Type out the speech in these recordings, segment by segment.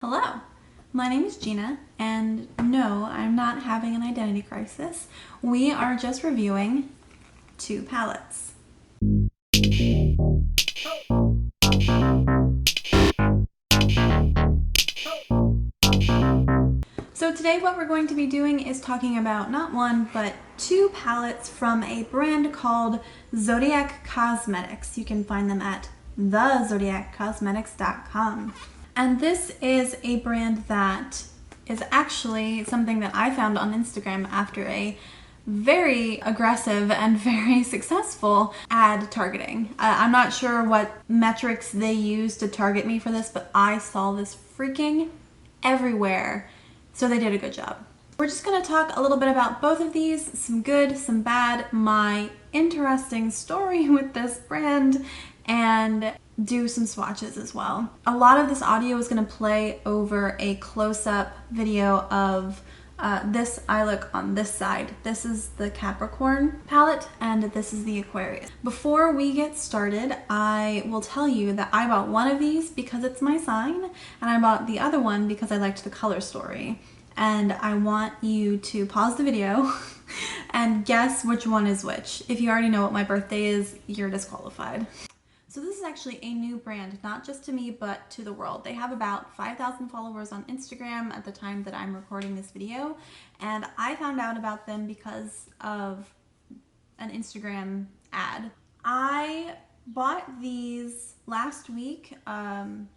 Hello, my name is Gina, and no, I'm not having an identity crisis. We are just reviewing two palettes. So today what we're going to be doing is talking about not one, but two palettes from a brand called Zodiac Cosmetics. You can find them at thezodiaccosmetics.com. And this is a brand that is actually something that I found on Instagram after a very aggressive and very successful ad targeting. I'm not sure what metrics they use to target me for this, but I saw this freaking everywhere. So they did a good job. We're just gonna talk a little bit about both of these, some good, some bad, my interesting story with this brand, and do some swatches as well. A lot of this audio is going to play over a close-up video of this eye look on this side. This is the Capricorn palette and this is the Aquarius. Before we get started, I will tell you that I bought one of these because it's my sign, and I bought the other one because I liked the color story. And I want you to pause the video and guess which one is which. If you already know what my birthday is, you're disqualified. So this is actually a new brand, not just to me, but to the world. They have about 5,000 followers on Instagram at the time that I'm recording this video. And I found out about them because of an Instagram ad. I bought these last week and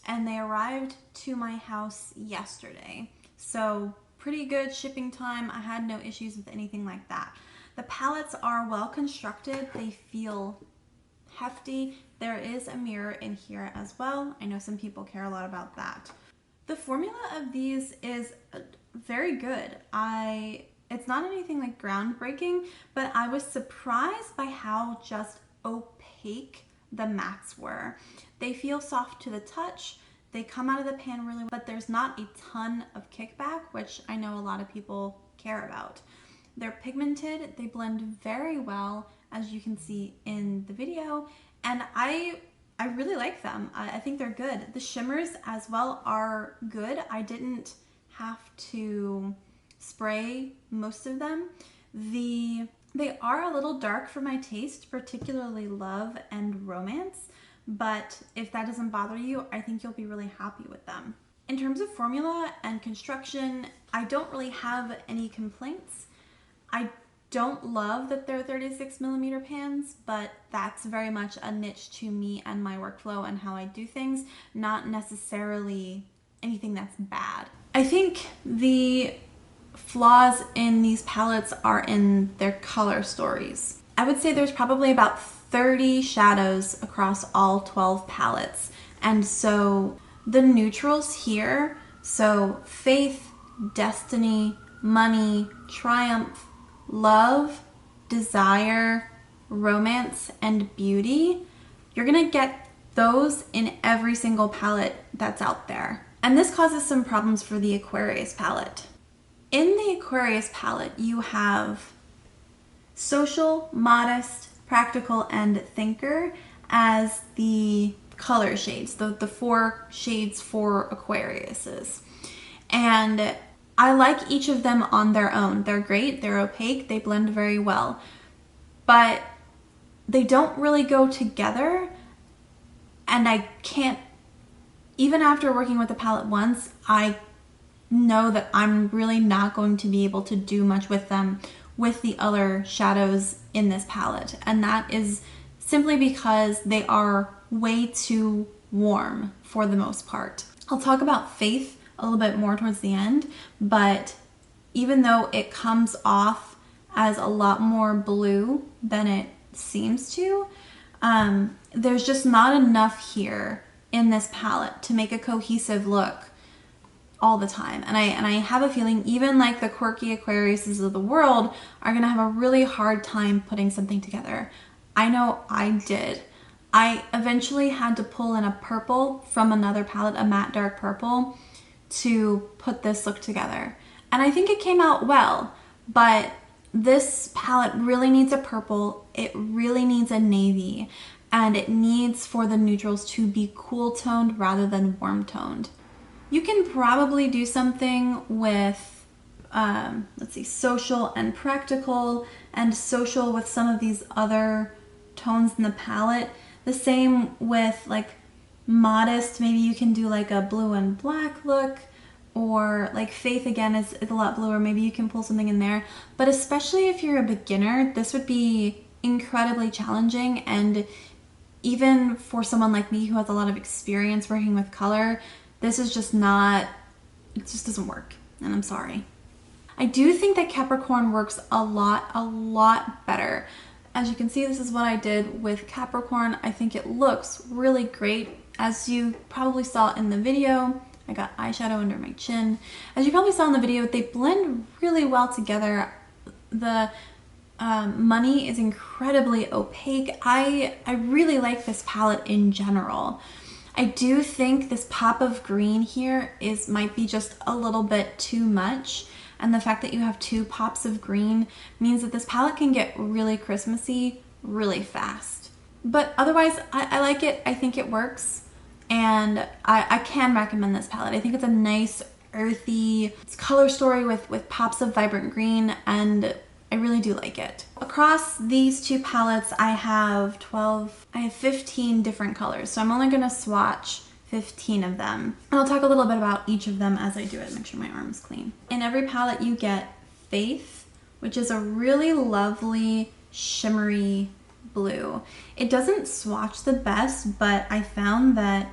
they arrived to my house yesterday. So pretty good shipping time. I had no issues with anything like that. The palettes are well constructed. They feel hefty. There is a mirror in here as well. I know some people care a lot about that. The formula of these is very good. It's not anything like groundbreaking, but I was surprised by how just opaque the mattes were. They feel soft to the touch. They come out of the pan really well, but there's not a ton of kickback, which I know a lot of people care about. They're pigmented, they blend very well, as you can see in the video, and I really like them. I think they're good. The shimmers as well are good. I didn't have to spray most of them. They are a little dark for my taste, particularly Love and Romance, but if that doesn't bother you, I think you'll be really happy with them. In terms of formula and construction, I don't really have any complaints. I don't love that they're 36mm pans, but that's very much a niche to me and my workflow and how I do things, not necessarily anything that's bad. I think the flaws in these palettes are in their color stories. I would say there's probably about 30 shadows across all 12 palettes, and so the neutrals here, so Faith, Destiny, Money, Triumph, Love, Desire, Romance, and Beauty, you're gonna get those in every single palette that's out there. And this causes some problems for the Aquarius palette. In the Aquarius palette, you have Social, Modest, Practical, and Thinker as the color shades, the 4 shades for Aquariuses. And I like each of them on their own. They're great, they're opaque, they blend very well, but they don't really go together, and I can't, even after working with the palette once, I know that I'm really not going to be able to do much with them with the other shadows in this palette, and that is simply because they are way too warm for the most part. I'll talk about Faith a little bit more towards the end, but even though it comes off as a lot more blue than it seems to, there's just not enough here in this palette to make a cohesive look all the time. And I have a feeling even like the quirky Aquariuses of the world are gonna have a really hard time putting something together. I know I did. I eventually had to pull in a purple from another palette, a matte dark purple, to put this look together. And I think it came out well, but this palette really needs a purple, it really needs a navy, and it needs for the neutrals to be cool toned rather than warm toned. You can probably do something with, let's see, social and practical, and social with some of these other tones in the palette. The same with like modest, maybe you can do like a blue and black look, or like Faith again is a lot bluer, maybe you can pull something in there. But especially if you're a beginner, this would be incredibly challenging, and even for someone like me who has a lot of experience working with color, this is just not, it just doesn't work, and I'm sorry. I do think that Capricorn works a lot better. As you can see, this is what I did with Capricorn. I think it looks really great. As you probably saw in the video, I got eyeshadow under my chin. As you probably saw in the video, they blend really well together. The money is incredibly opaque. I really like this palette in general. I do think this pop of green here might be just a little bit too much, and the fact that you have 2 pops of green means that this palette can get really Christmassy really fast. But otherwise, I like it. I think it works, and I can recommend this palette. I think it's a nice, earthy color story with pops of vibrant green, and I really do like it. Across these 2 palettes, I have 15 different colors. So I'm only gonna swatch 15 of them. And I'll talk a little bit about each of them as I do it, make sure my arm's clean. In every palette you get Faith, which is a really lovely shimmery blue. It doesn't swatch the best, but I found that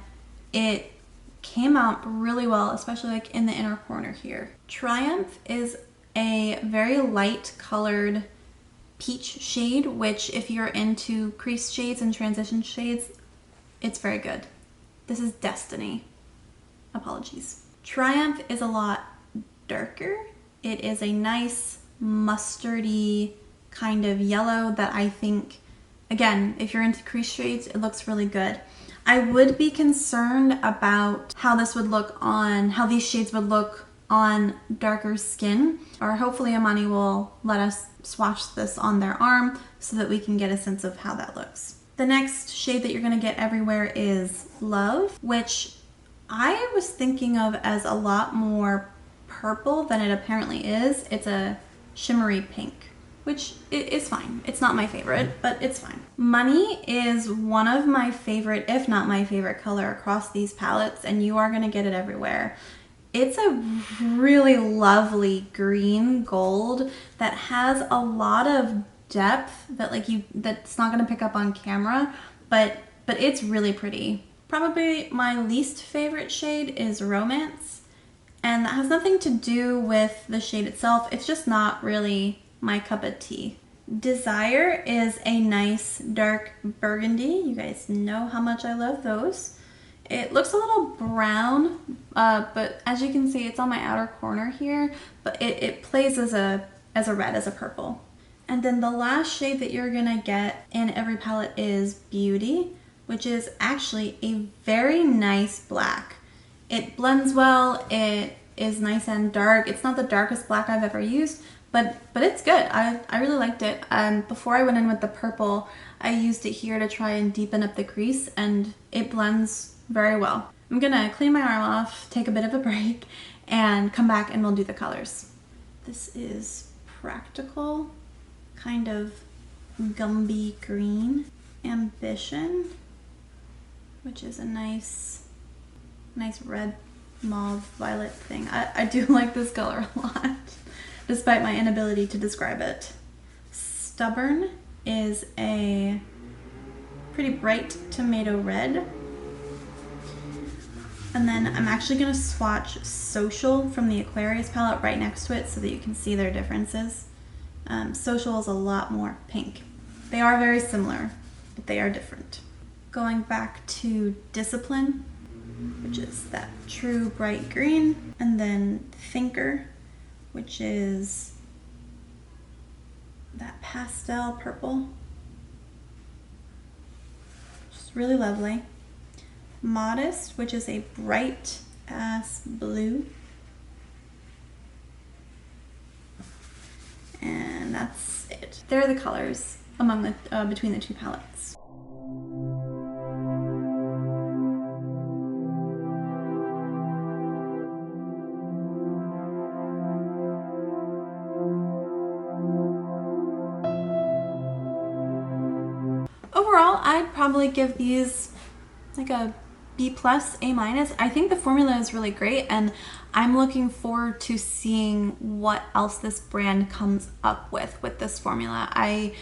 it came out really well, especially like in the inner corner here. Triumph is a very light colored peach shade, which if you're into crease shades and transition shades, it's very good. This is Destiny. Apologies. Triumph is a lot darker. It is a nice mustardy kind of yellow that I think, again, if you're into crease shades, it looks really good. I would be concerned about how this would look on, how these shades would look on darker skin, or hopefully Amani will let us swatch this on their arm so that we can get a sense of how that looks. The next shade that you're gonna get everywhere is Love, which I was thinking of as a lot more purple than it apparently is. It's a shimmery pink, which is fine. It's not my favorite, but it's fine. Money is one of my favorite, if not my favorite color across these palettes, and you are gonna get it everywhere. It's a really lovely green gold that has a lot of depth that that's not gonna pick up on camera, but it's really pretty. Probably my least favorite shade is Romance, and that has nothing to do with the shade itself. It's just not really my cup of tea. Desire is a nice dark burgundy. You guys know how much I love those. It looks a little brown, but as you can see, it's on my outer corner here, but it plays as a red, as a purple. And then the last shade that you're gonna get in every palette is Beauty, which is actually a very nice black. It blends well, it is nice and dark. It's not the darkest black I've ever used, but it's good. I really liked it. Before I went in with the purple, I used it here to try and deepen up the crease, and it blends very well. I'm gonna clean my arm off, take a bit of a break, and come back and we'll do the colors. This is Practical, kind of Gumby green. Ambition, which is a nice red mauve violet thing. I do like this color a lot, despite my inability to describe it. Stubborn is a pretty bright tomato red. And then I'm actually gonna swatch Social from the Aquarius palette right next to it so that you can see their differences. Social is a lot more pink. They are very similar, but they are different. Going back to Discipline, which is that true bright green, and then Thinker, which is that pastel purple. Just really lovely. Modest, which is a bright ass blue. And that's it. There are the colors among the between the 2 palettes. I'd probably give these like a B+, A-. I think the formula is really great, and I'm looking forward to seeing what else this brand comes up with this formula. I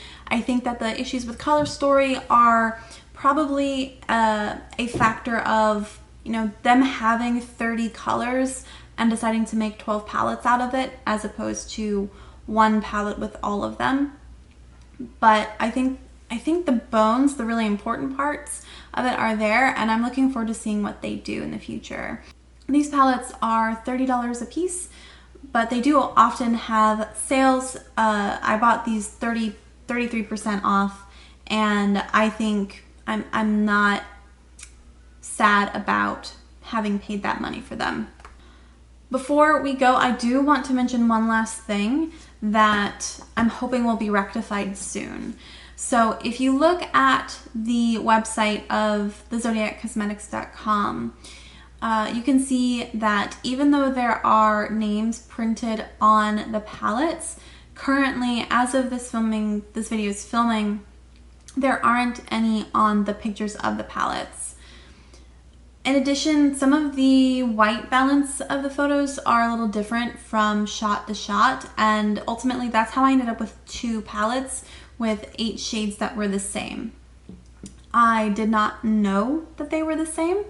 think that the issues with color story are probably a factor of, you know, them having 30 colors and deciding to make 12 palettes out of it as opposed to one palette with all of them. But I think the bones, the really important parts of it, are there, and I'm looking forward to seeing what they do in the future. These palettes are $30 a piece, but they do often have sales. I bought these 33% off, and I think I'm not sad about having paid that money for them. Before we go, I do want to mention one last thing that I'm hoping will be rectified soon. So if you look at the website of the zodiaccosmetics.com, you can see that even though there are names printed on the palettes, currently, as of this video's filming, there aren't any on the pictures of the palettes. In addition, some of the white balance of the photos are a little different from shot to shot, and ultimately that's how I ended up with 2 palettes with 8 shades that were the same. I did not know that they were the same,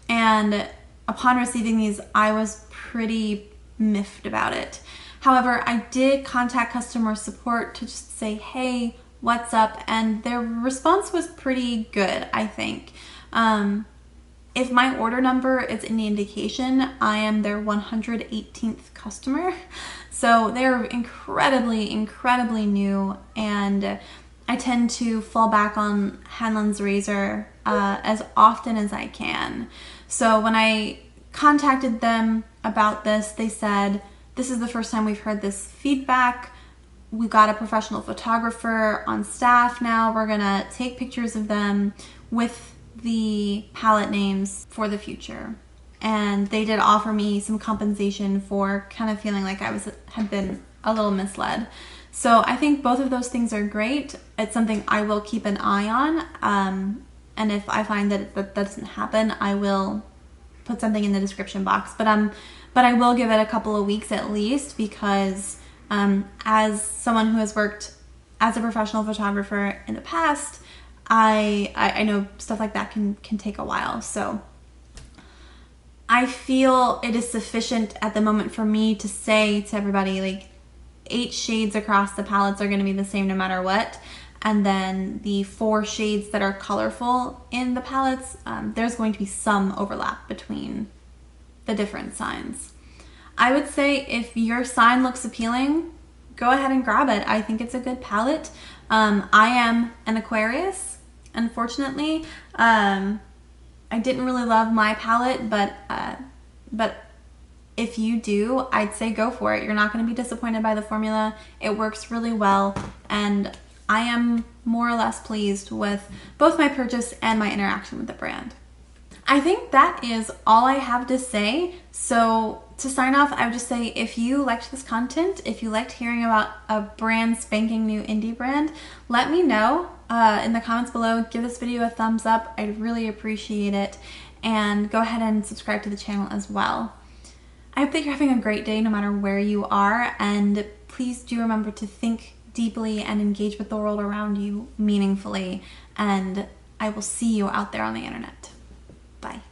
and upon receiving these, I was pretty miffed about it. However, I did contact customer support to just say, hey, what's up? And their response was pretty good, I think. If my order number is any indication, I am their 118th customer. So they're incredibly, incredibly new, and I tend to fall back on Hanlon's razor as often as I can. So when I contacted them about this, they said, this is the first time we've heard this feedback. We've got a professional photographer on staff now. We're gonna take pictures of them with the palette names for the future. And they did offer me some compensation for kind of feeling like I had been a little misled. So I think both of those things are great. It's something I will keep an eye on. And if I find that doesn't happen, I will put something in the description box. But I will give it a couple of weeks at least, because as someone who has worked as a professional photographer in the past, I know stuff like that can take a while. So I feel it is sufficient at the moment for me to say to everybody, like, 8 shades across the palettes are going to be the same no matter what. And then the 4 shades that are colorful in the palettes, there's going to be some overlap between the different signs. I would say if your sign looks appealing, go ahead and grab it. I think it's a good palette. I am an Aquarius, unfortunately. I didn't really love my palette, but if you do, I'd say go for it. You're not going to be disappointed by the formula. It works really well, and I am more or less pleased with both my purchase and my interaction with the brand. I think that is all I have to say. So to sign off, I would just say, if you liked this content, if you liked hearing about a brand spanking new indie brand, let me know in the comments below. Give this video a thumbs up. I'd really appreciate it. And go ahead and subscribe to the channel as well. I hope that you're having a great day no matter where you are, and please do remember to think deeply and engage with the world around you meaningfully, and I will see you out there on the internet. Bye.